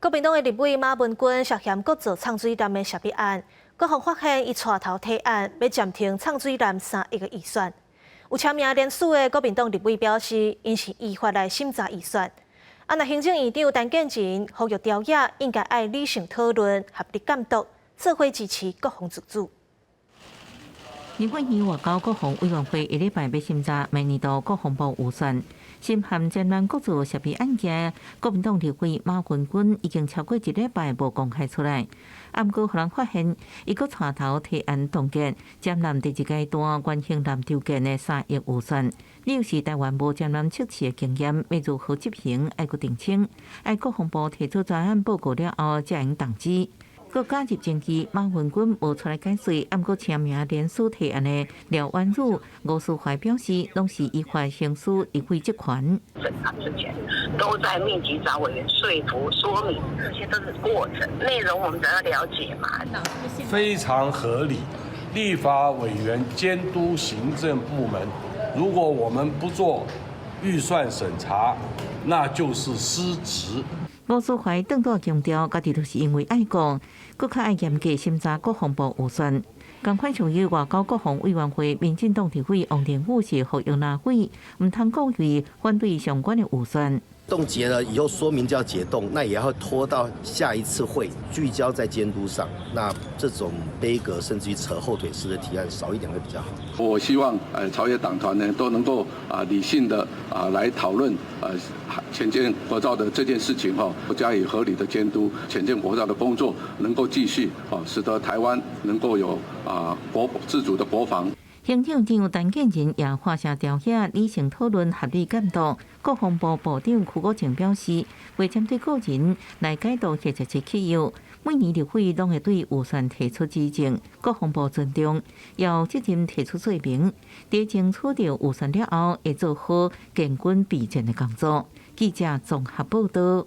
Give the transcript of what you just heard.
国民党的立委马文君涉嫌各做唱水站的涉弊案，国防发现伊带头提案要暂停唱水站3亿的预算。有签名联署的国民党立委表示，因是依法来审查预算。那行政院长陈建仁呼吁朝野应该爱理性讨论、合理监督，做伙支持国防自主。立法院外交国防委员会1礼拜要审查明年度国防部预算。涉嫌战乱各族涉弊案件，国民党立委马文君已经超过1礼拜无公开出来。不过，互人发现，伊阁带头提案冻结占南第一阶段原型南条件的3亿预算。理由是台湾无占南测试的经验，要如何执行，爱阁澄清，爱国防部提出专案报告了后，才用动机。搁加入证据，马文君无出来解释，不过签名联署提案的廖婉如、吴淑怀表示，拢是依法行使立法职权。审查之前都在密集找委员说服、说明，这些都是过程，内容我们都要了解嘛。非常合理。立法委员监督行政部门，如果我们不做预算审查，那就是失职。吴淑怀当作强调，家己就是因为爱国，搁较爱严格审查国防部预算。同款属于外交国防委员会民进党立委王定宇是呼吁纳会，唔通故意反对相关的预算。冻结了以后，说明就要解冻，那也要拖到下一次会，聚焦在监督上。那这种杯葛甚至于扯后腿式的提案少一点会比较好。我希望朝野党团呢都能够理性的来讨论潜舰国造的这件事情加以合理的监督，潜舰国造的工作能够继续使得台湾能够有自主的国防。行政长陈建仁也发声朝野理性讨论、合理监督。国防部部长邱国正表示，会针对个人来解读或者是企业，每年立会拢会对预算提出指正。国防部尊重，要责任提出说明，在争取到预算了后，会做好建军备战的工作。记者综合报道。